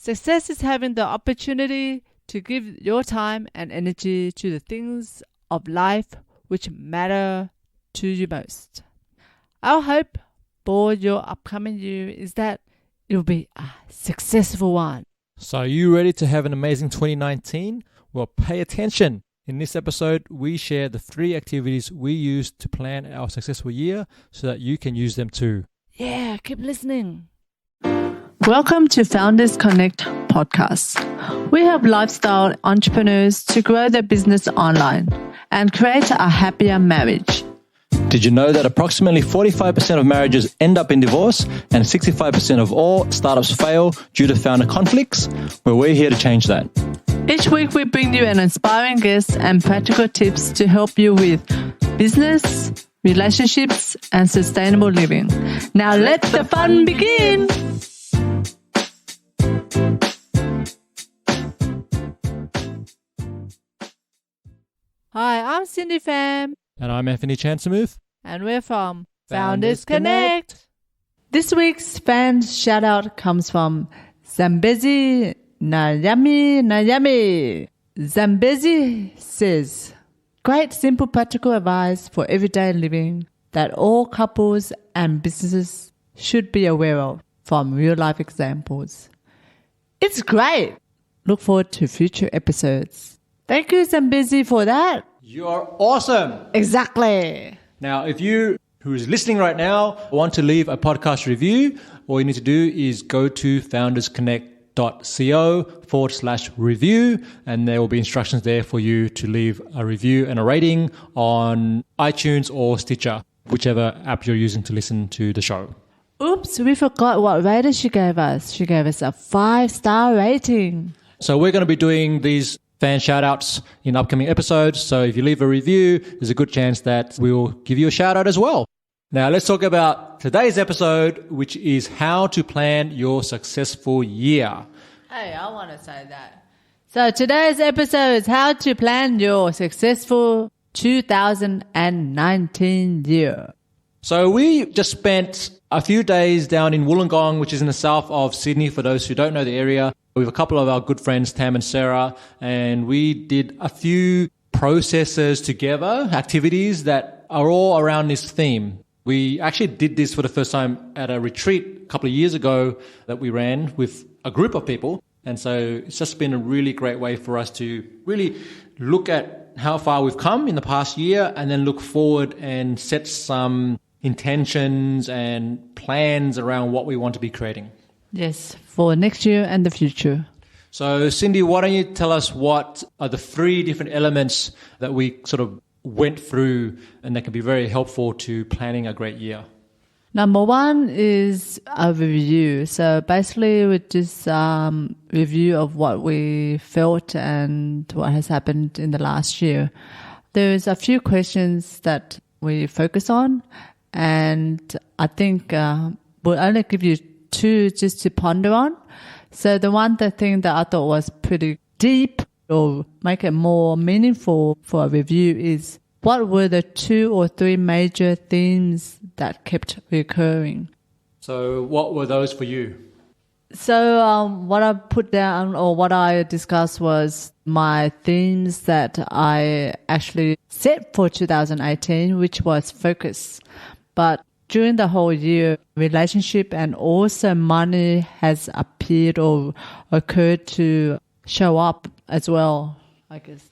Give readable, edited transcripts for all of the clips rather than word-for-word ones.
Success is having the opportunity to give your time and energy to the things of life which matter to you most. Our hope for your upcoming year is that it will be a successful one. So are you ready to have an amazing 2019? Well, pay attention. In this episode, we share the 3 activities we use to plan our successful year so that you can use them too. Yeah, keep listening. Welcome to Founders Connect podcast. We help lifestyle entrepreneurs to grow their business online and create a happier marriage. Did you know that approximately 45% of marriages end up in divorce and 65% of all startups fail due to founder conflicts? Well, we're here to change that. Each week we bring you an inspiring guest and practical tips to help you with business, relationships, and sustainable living. Now let the fun begin! Hi, I'm Cindy Pham. And I'm Anthony Chansamuth. And we're from Founders Connect. This week's fan shout out comes from Zambezi Nayami. Zambezi says, great simple practical advice for everyday living that all couples and businesses should be aware of from real life examples. It's great. Look forward to future episodes. Thank you, Zambezi, for that. You are awesome. Exactly. Now, if you who is listening right now want to leave a podcast review, all you need to do is go to foundersconnect.co/review, and there will be instructions there for you to leave a review and a rating on iTunes or Stitcher, whichever app you're using to listen to the show. Oops, we forgot what rating she gave us. She gave us a 5-star rating. So we're going to be doing these fan shout-outs in upcoming episodes. So if you leave a review, there's a good chance that we'll give you a shout-out as well. Now, let's talk about today's episode, which is how to plan your successful year. Hey, I want to say that. So today's episode is how to plan your successful 2019 year. So we just spent a few days down in Wollongong, which is in the south of Sydney, for those who don't know the area. We have a couple of our good friends, Tam and Sarah, and we did a few processes together, activities that are all around this theme. We actually did this for the first time at a retreat a couple of years ago that we ran with a group of people. And so it's just been a really great way for us to really look at how far we've come in the past year and then look forward and set some intentions and plans around what we want to be creating. Yes, for next year and the future. So, Cindy, why don't you tell us what are the 3 different elements that we sort of went through and that can be very helpful to planning a great year? Number 1 is a review. So basically, we just review of what we felt and what has happened in the last year. There's a few questions that we focus on, and I think we'll only give you 2 just to ponder on. So the thing that I thought was pretty deep or make it more meaningful for a review is what were the 2 or 3 major themes that kept recurring? So what were those for you? So what I put down or what I discussed was my themes that I actually set for 2018, which was focus. But during the whole year, relationship and also money has appeared or occurred to show up as well, I guess.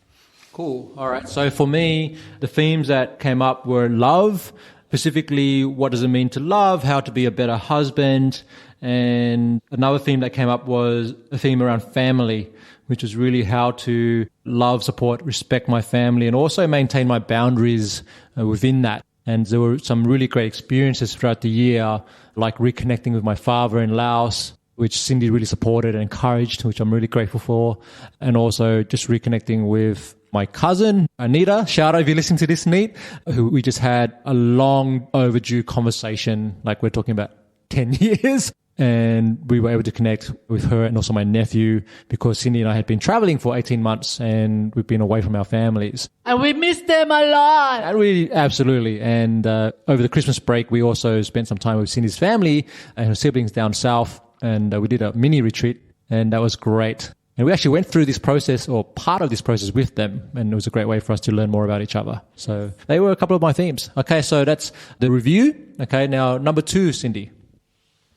Cool. All right. So for me, the themes that came up were love, specifically what does it mean to love, how to be a better husband. And another theme that came up was a theme around family, which was really how to love, support, respect my family, and also maintain my boundaries within that. And there were some really great experiences throughout the year, like reconnecting with my father in Laos, which Cindy really supported and encouraged, which I'm really grateful for. And also just reconnecting with my cousin, Anita. Shout out if you're listening to this, Neat, who we just had a long overdue conversation, like we're talking about 10 years. And we were able to connect with her and also my nephew because Cindy and I had been traveling for 18 months and we've been away from our families. And we missed them a lot. And we absolutely. And over the Christmas break, we also spent some time with Cindy's family and her siblings down south. And we did a mini retreat. and that was great. And we actually went through this process or part of this process with them, and it was a great way for us to learn more about each other. So they were a couple of my themes. Okay, so that's the review. Okay, now number 2, Cindy.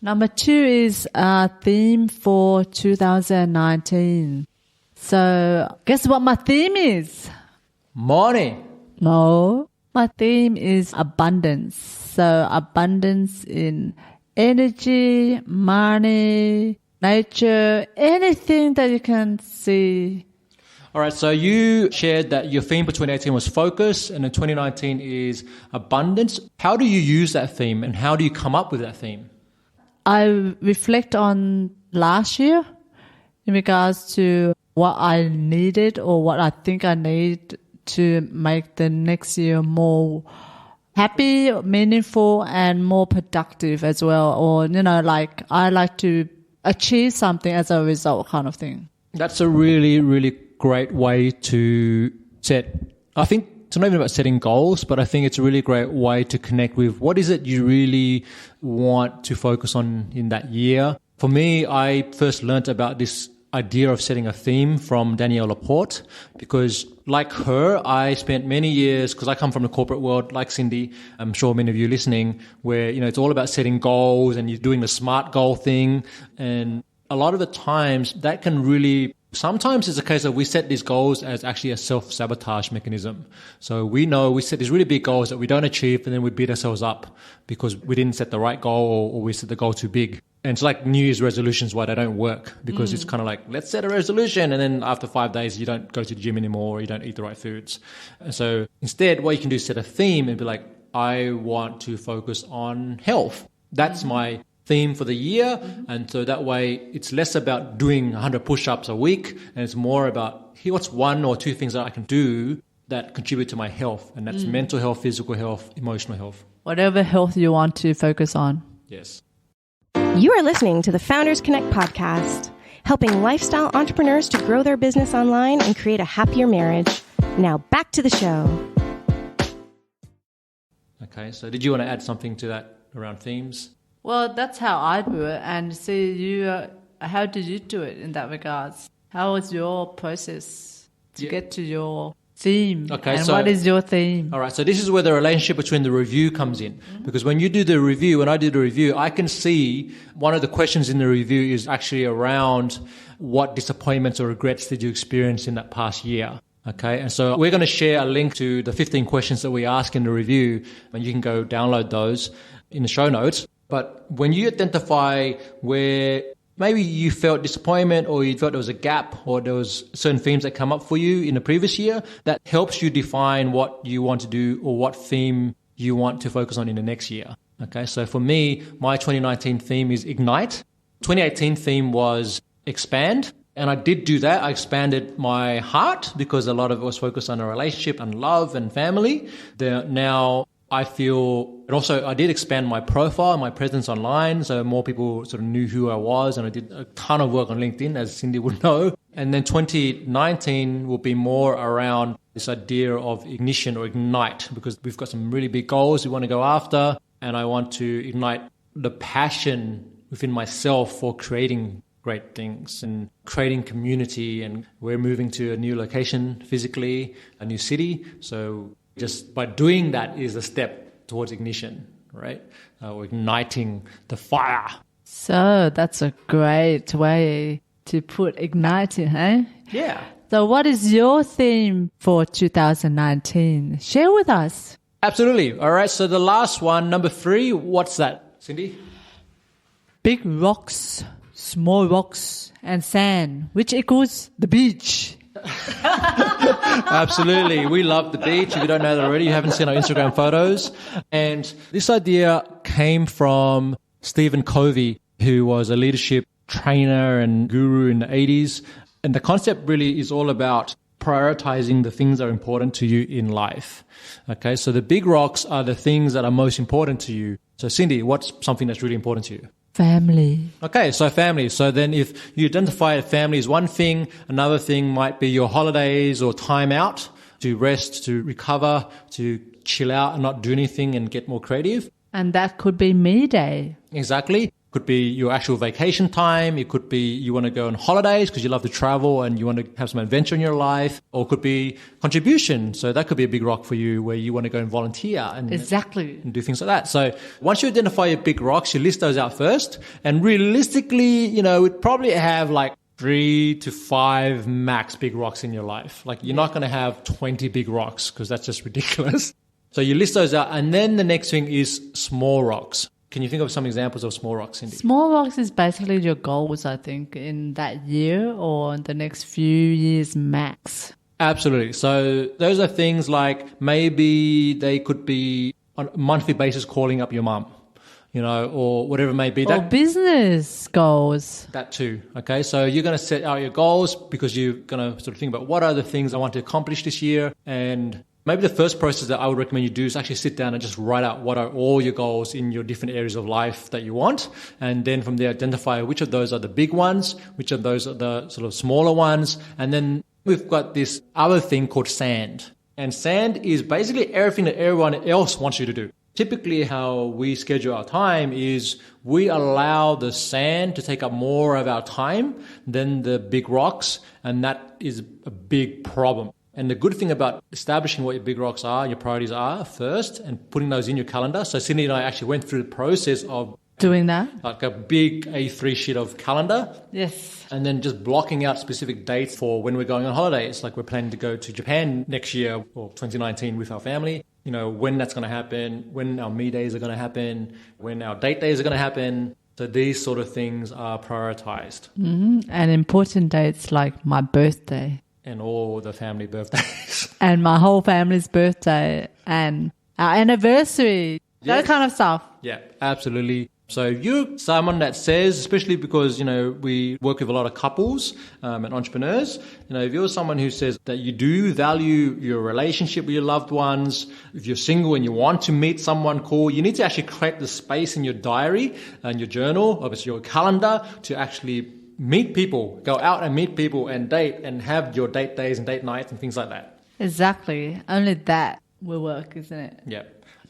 Number 2 is a theme for 2019. So guess what my theme is? Money. No, my theme is abundance. So abundance in energy, money, nature, anything that you can see. All right, so you shared that your theme for 2018 was focus, and then 2019 is abundance. How do you use that theme, and how do you come up with that theme? I reflect on last year in regards to what I needed or what I think I need to make the next year more happy, meaningful, and more productive as well. Or, like I like to achieve something as a result kind of thing. That's a really, really great way to set, I think it's not even about setting goals, but I think it's a really great way to connect with what is it you really want to focus on in that year. For me, I first learned about this idea of setting a theme from Danielle Laporte, because like her, I spent many years, because I come from the corporate world, like Cindy, I'm sure many of you listening, where, it's all about setting goals and you're doing the SMART goal thing. And a lot of the times that can really, sometimes it's a case of we set these goals as actually a self-sabotage mechanism. So we know we set these really big goals that we don't achieve, and then we beat ourselves up because we didn't set the right goal, or we set the goal too big. And it's like New Year's resolutions, why they don't work, because it's kind of like, let's set a resolution, and then after 5 days, you don't go to the gym anymore, or you don't eat the right foods. And so instead, what you can do is set a theme and be like, I want to focus on health. That's my theme for the year. And so that way, it's less about doing 100 push-ups a week, and it's more about, here, what's 1 or 2 things that I can do that contribute to my health. And that's mental health, physical health, emotional health. Whatever health you want to focus on. Yes. You are listening to the Founders Connect podcast, helping lifestyle entrepreneurs to grow their business online and create a happier marriage. Now back to the show. Okay, so did you want to add something to that around themes? Well, that's how I do it. And see, how did you do it in that regards? How was your process to get to your theme? Okay, and so what is your theme? All right, so this is where the relationship between the review comes in. Because when you do the review, when I do the review, I can see one of the questions in the review is actually around what disappointments or regrets did you experience in that past year. Okay, and so we're going to share a link to the 15 questions that we ask in the review, and you can go download those in the show notes. But when you identify where maybe you felt disappointment, or you felt there was a gap, or there was certain themes that come up for you in the previous year, that helps you define what you want to do or what theme you want to focus on in the next year. Okay, so for me, my 2019 theme is Ignite. 2018 theme was Expand. And I did do that. I expanded my heart because a lot of it was focused on a relationship and love and family. Now I feel, and also I did expand my profile and my presence online, so more people sort of knew who I was, and I did a ton of work on LinkedIn, as Cindy would know. And then 2019 will be more around this idea of ignition or ignite, because we've got some really big goals we want to go after, and I want to ignite the passion within myself for creating great things and creating community. And we're moving to a new location physically, a new city. So just by doing that is a step towards ignition, right? We're igniting the fire. So that's a great way to put igniting, eh? Yeah. So what is your theme for 2019? Share with us. Absolutely. All right. So the last one, number 3, what's that, Cindy? Big rocks, small rocks, and sand, which equals the beach. Absolutely. We love the beach. If you don't know that already, you haven't seen our Instagram photos. And this idea came from Stephen Covey, who was a leadership trainer and guru in the 80s. And the concept really is all about prioritizing the things that are important to you in life. Okay, so the big rocks are the things that are most important to you. So Cindy, what's something that's really important to you? Family. Okay, so family. So then if you identify family as one thing, another thing might be your holidays or time out to rest, to recover, to chill out and not do anything and get more creative. And that could be me day. Exactly. Could be your actual vacation time. It could be you want to go on holidays because you love to travel and you want to have some adventure in your life. Or it could be contribution. So that could be a big rock for you where you want to go and volunteer and do things like that. So once you identify your big rocks, you list those out first. And realistically, we'd probably have like 3 to 5 max big rocks in your life. Like you're not going to have 20 big rocks because that's just ridiculous. So you list those out. And then the next thing is small rocks. Can you think of some examples of small rocks, Cindy? Small rocks is basically your goals, I think, in that year or the next few years max. Absolutely. So those are things like maybe they could be on a monthly basis calling up your mum, or whatever it may be. Or business goals. That too. Okay. So you're going to set out your goals because you're going to sort of think about what are the things I want to accomplish this year. And maybe the first process that I would recommend you do is actually sit down and just write out what are all your goals in your different areas of life that you want. And then from there, identify which of those are the big ones, which of those are the sort of smaller ones. And then we've got this other thing called sand. And sand is basically everything that everyone else wants you to do. Typically, how we schedule our time is we allow the sand to take up more of our time than the big rocks. And that is a big problem. And the good thing about establishing what your big rocks are, your priorities are first, and putting those in your calendar. So Cindy and I actually went through the process of doing that, like a big A3 sheet of calendar. Yes. And then just blocking out specific dates for when we're going on holidays. Like we're planning to go to Japan next year or 2019 with our family. When that's going to happen, when our me days are going to happen, when our date days are going to happen. So these sort of things are prioritized. Mm-hmm. And important dates like my birthday. And all the family birthdays. And my whole family's birthday and our anniversary. That kind of stuff. Yeah, absolutely. So if you're someone that says, especially because, we work with a lot of couples and entrepreneurs, if you're someone who says that you do value your relationship with your loved ones, if you're single and you want to meet someone cool, you need to actually create the space in your diary and your journal, obviously your calendar, to actually meet people, go out and meet people and date and have your date days and date nights and things like that. Exactly. Only that will work, isn't it? Yeah.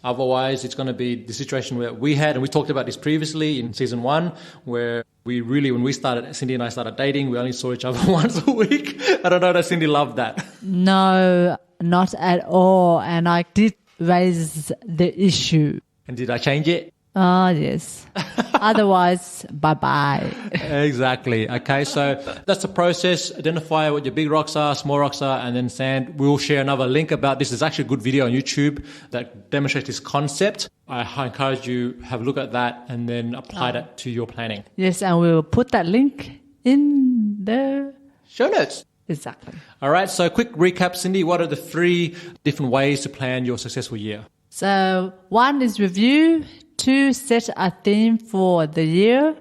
Otherwise, it's going to be the situation where we had, and we talked about this previously in season 1, where when Cindy and I started dating, we only saw each other once a week. I don't know that Cindy loved that. No, not at all. And I did raise the issue. And did I change it? Oh, yes. Otherwise, bye-bye. Exactly. Okay, so that's the process. Identify what your big rocks are, small rocks are, and then sand. We'll share another link about this. There's actually a good video on YouTube that demonstrates this concept. I encourage you to have a look at that and then apply that to your planning. Yes, and we'll put that link in the show notes. Exactly. All right, so quick recap, Cindy. What are the 3 different ways to plan your successful year? So 1 is review. 2, set a theme for the year.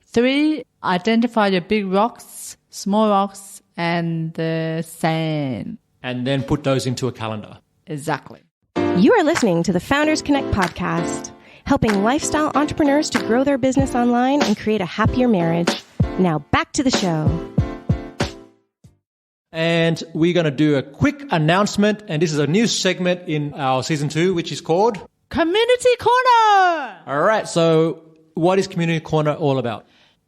3, identify your big rocks, small rocks, and the sand. And then put those into a calendar. Exactly. You are listening to the Founders Connect podcast, helping lifestyle entrepreneurs to grow their business online and create a happier marriage. Now back to the show. And we're going to do a quick announcement. And this is a new segment in our season 2, which is called Community Corner. All right. So what is Community Corner all about?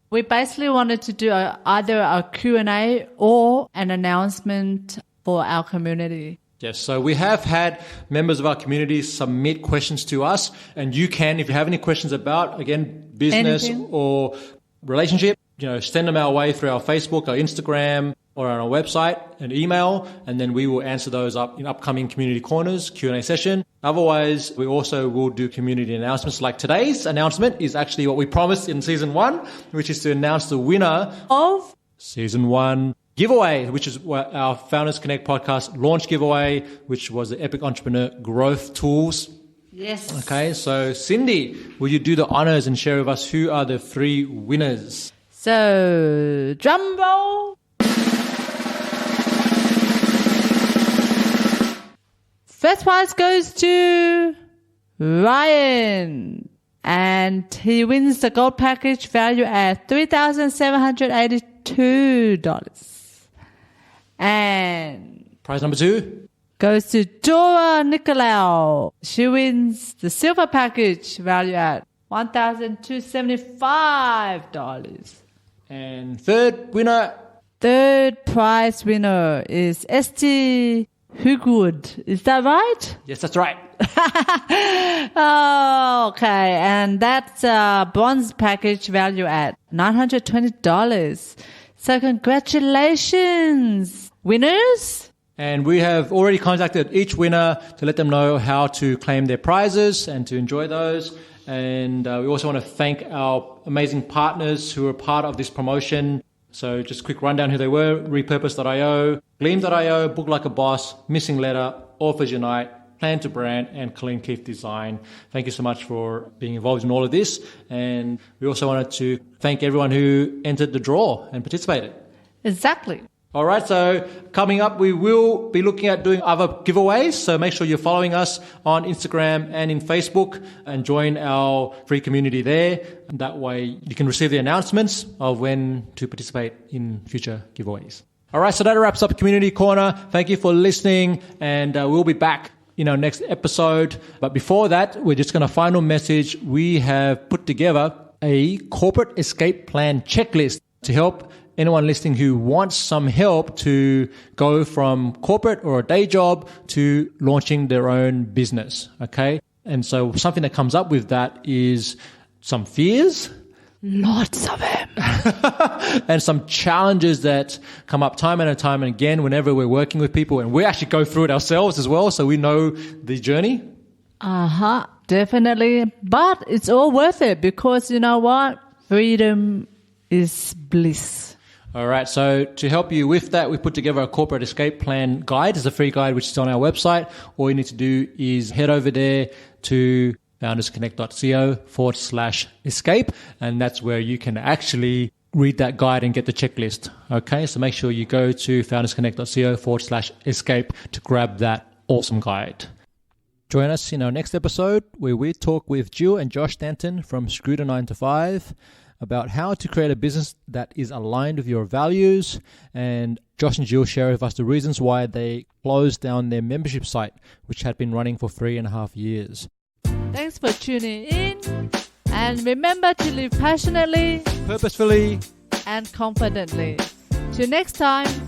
We basically wanted to do either a Q&A or an announcement for our community. Yes. So we have had members of our community submit questions to us. And you can, if you have any questions about, again, business or relationship, send them our way through our Facebook, our Instagram, or on our website, an email, and then we will answer those up in upcoming Community Corners Q&A session. Otherwise, we also will do community announcements. Like today's announcement is actually what we promised in season 1, which is to announce the winner of season 1 giveaway, which is our Founders Connect podcast launch giveaway, which was the Epic Entrepreneur Growth Tools. Yes. Okay, so Cindy, will you do the honors and share with us who are the 3 winners? So, drum roll. First prize goes to Ryan, and he wins the gold package valued at $3,782. And prize number 2 goes to Dora Nicolau. She wins the silver package valued at $1,275. And third winner. Third prize winner is ST Hugwood. Is that right? Yes, that's right. Oh, okay. And that's a bronze package value at $920. So congratulations, winners. And we have already contacted each winner to let them know how to claim their prizes and to enjoy those. And we also want to thank our amazing partners who are part of this promotion. So just a quick rundown who they were: Repurpose.io, Gleam.io, Book Like a Boss, Missing Letter, Authors Unite, Plan to Brand, and Colleen Keith Design. Thank you so much for being involved in all of this. And we also wanted to thank everyone who entered the draw and participated. Exactly. All right, so coming up, we will be looking at doing other giveaways. So make sure you're following us on Instagram and in Facebook and join our free community there. And that way you can receive the announcements of when to participate in future giveaways. All right, so that wraps up Community Corner. Thank you for listening, and we'll be back in our next episode. But before that, we're just going to final message. We have put together a corporate escape plan checklist to help anyone listening who wants some help to go from corporate or a day job to launching their own business. Okay. And so something that comes up with that is some fears. Lots of them. And some challenges that come up time and time and again whenever we're working with people, and we actually go through it ourselves as well. So we know the journey. Definitely. But it's all worth it because you know what? Freedom is bliss. All right. So to help you with that, we put together a corporate escape plan guide. It's a free guide, which is on our website. All you need to do is head over there to foundersconnect.co/escape. And that's where you can actually read that guide and get the checklist. Okay. So make sure you go to foundersconnect.co/escape to grab that awesome guide. Join us in our next episode where we talk with Jill and Josh Stanton from Screw to 9 to 5 about how to create a business that is aligned with your values. And Josh and Jill share with us the reasons why they closed down their membership site, which had been running for 3.5 years. Thanks for tuning in. And remember to live passionately, purposefully, and confidently. Till next time.